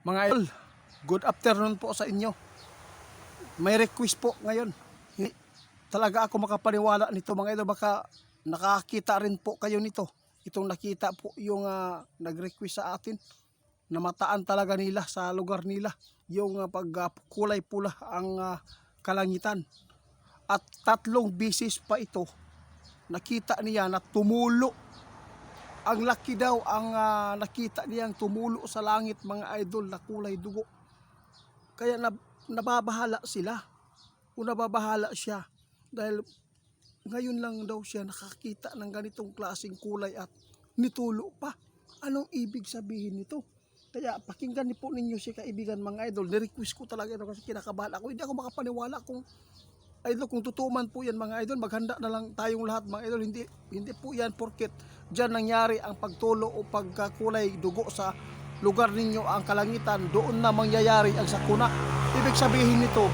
Mga idol, good afternoon po sa inyo. May request po ngayon. Hindi talaga ako makapaniwala nito mga idol. Baka nakakita rin po kayo nito. Itong nakita po yung nag-request sa atin. Namataan talaga nila sa lugar nila. Yung pagkulay pula ang kalangitan. At 3 beses pa ito nakita niya na tumulo. Ang laki daw ang nakita niyang tumulo sa langit mga idol na kulay dugo. Kaya nababahala sila. O nababahala siya. Dahil ngayon lang daw siya nakakita ng ganitong klaseng kulay at nitulo pa. Anong ibig sabihin nito? Kaya pakinggan po ninyo si kaibigan mga idol. Nirequest ko talaga ito kasi kinakabahan ako. Hindi ako makapaniwala kung idol, kung totoo man po yan mga idol, maghanda na lang tayong lahat mga idol. Hindi po yan porket dyan nangyari ang pagtulo o pagkakulay dugo sa lugar ninyo ang kalangitan, doon na mangyayari ang sakuna. Ibig sabihin nito,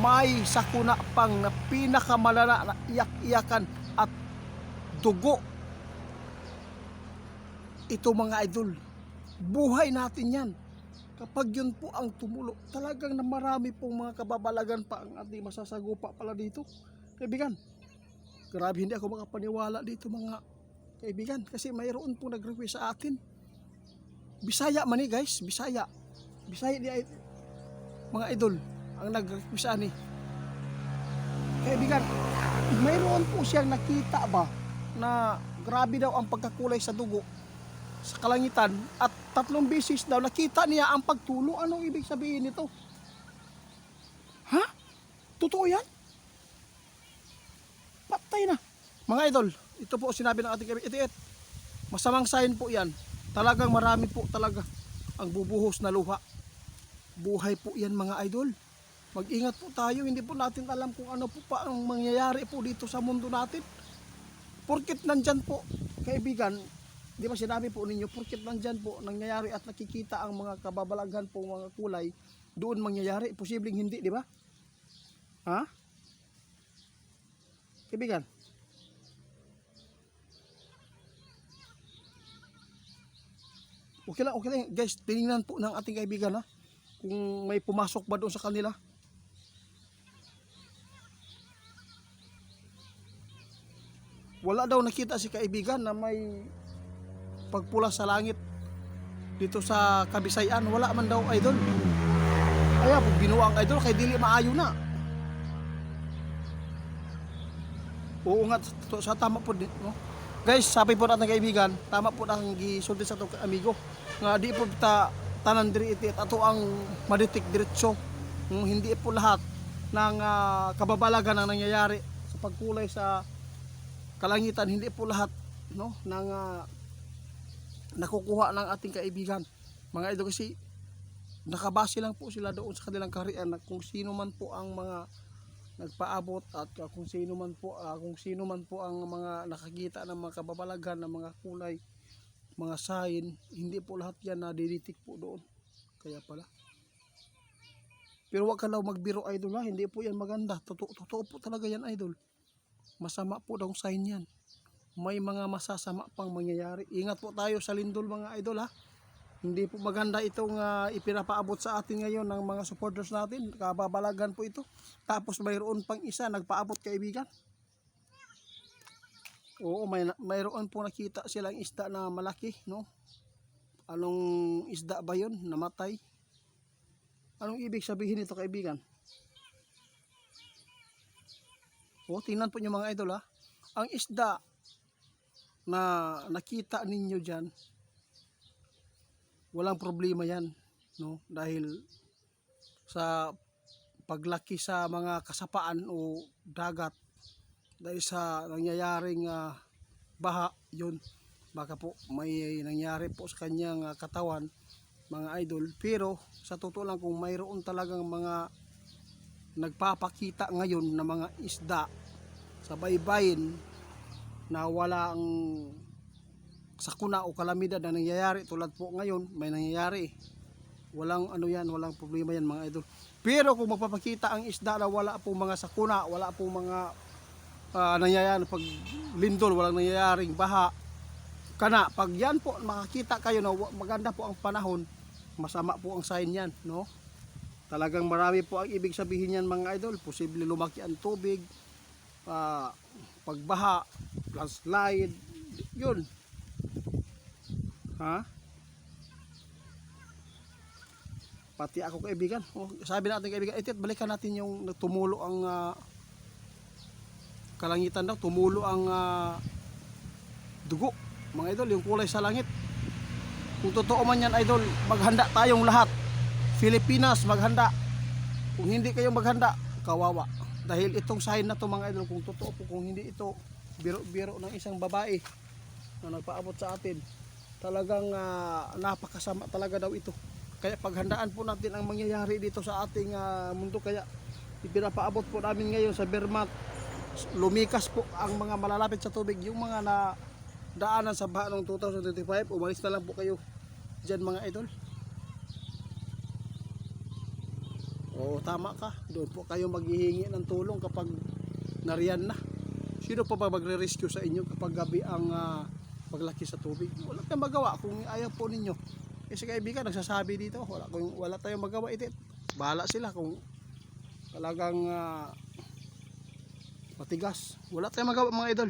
may sakuna pang na pinakamalala na iyak-iyakan at dugo. Ito mga idol, buhay natin yan. Kapag yun po ang tumulo, talagang na marami pong mga kababalagan pa ang ating masasagupa pala dito. Kaibigan, grabe hindi ako makapaniwala dito mga kaibigan. Kasi mayroon pong nag-request sa atin. Bisaya man eh guys, Bisaya. Bisaya di mga idol ang nag-request sa ani. Kaibigan, mayroon po siyang nakita ba na grabe daw ang pagkakulay sa dugo sa kalangitan at 3 beses daw nakita niya ang pagtulo. Anong ibig sabihin nito? Ha? Totoo yan? Patay na. Mga idol, ito po sinabi ng ating kaibigan. Masamang sign po yan. Talagang marami po talaga ang bubuhos na luha. Buhay po yan mga idol. Mag-ingat po tayo. Hindi po natin alam kung ano po pa ang mangyayari po dito sa mundo natin. Porket nandyan po, kaibigan, di ba sinabi po ninyo, porket nandyan po nangyayari at nakikita ang mga kababalaghan po mga kulay, doon mangyayari. Posibleng hindi, di ba? Ha? Kaibigan? Okay lang guys, tinignan po ng ating kaibigan ha, kung may pumasok ba doon sa kanila. Wala daw nakita si kaibigan na may pagpula sa langit dito sa Kabisayan. Wala man daw idol. Kaya pag binuang idol kay dili maayo na. Oo nga, sa tama po din, no? Guys, sabi po natin kaibigan, tama po nang gisulti sa itong amigo nga di po tanan diri iti at ato ang maditik diretso. Hindi po lahat ng kababalagan ang nangyayari sa pagkulay sa kalangitan. Hindi po lahat, no, ng nakukuha ng ating kaibigan mga idol, kasi nakabase lang po sila doon sa kanilang kaharian na kung sino man po ang mga nagpaabot at kung sino man po ang mga nakakita ng mga kababalagan ng mga kulay, mga sign. Hindi po lahat yan nadiditik po doon. Kaya pala, pero wag ka daw magbiro idol ha. Hindi po yan maganda. Totoo po talaga yan idol. Masama po daw sign yan. May mga masasama pang mangyayari. Ingat po tayo sa lindol mga idol ha. Hindi po maganda itong ipinapaabot sa atin ngayon ng mga supporters natin. Kababalagan po ito. Tapos mayroon pang isa nagpaabot kaibigan. Oo, mayroon po nakita silang isda na malaki, no? Anong isda ba yun? Namatay. Anong ibig sabihin nito kaibigan? O, tingnan po niyo mga idol ha. Ang isda na nakita ninyo dyan, walang problema yan, no? Dahil sa paglaki sa mga kasapaan o dagat, dahil sa nangyayaring baha, yun, baka po may nangyari po sa kanyang katawan mga idol. Pero sa totoo lang, kung mayroon talagang mga nagpapakita ngayon na mga isda sa baybayin na walang sakuna o kalamidad na nangyayari, tulad po ngayon may nangyayari, walang ano yan, walang problema yan mga idol. Pero kung magpapakita ang isda na wala po mga sakuna, wala po mga nangyayari pag lindol, walang nangyayaring baha kana, pag yan po makakita kayo na maganda po ang panahon, masama po ang sign yan, no? Talagang marami po ang ibig sabihin yan mga idol. Posible lumaki ang tubig, pagbaha, landslide, yun. Ha? Pati ako kaibigan, sabi natin kaibigan, itit balikan natin yung tumulo ang kalangitan daw, tumulo ang dugo, mga idol, yung kulay sa langit. Kung totoo man yan idol, maghanda tayong lahat. Pilipinas, maghanda. Kung hindi kayo maghanda, kawawa. Dahil itong sign na to mga idol, kung totoo po, kung hindi ito biro-biro ng isang babae na nagpaabot sa atin, talagang napakasama talaga daw ito. Kaya paghandaan po natin ang mangyayari dito sa ating mundo. Kaya ipinapaabot po namin ngayon sa Vermont. Lumikas po ang mga malalapit sa tubig. Yung mga na daanan sa baha noong 2025, umalis na lang po kayo dyan mga idol. Oo, tama ka. Doon po kayo maghihingi ng tulong kapag nariyan na. Sino pa ba magre-rescue sa inyo kapag gabi ang paglaki sa tubig? Wala tayong magawa kung ayaw po ninyo. Kasi kaibigan, nagsasabi dito, wala tayong magawa ito. Bahala sila kung talagang matigas. Wala tayong magawa mga idol.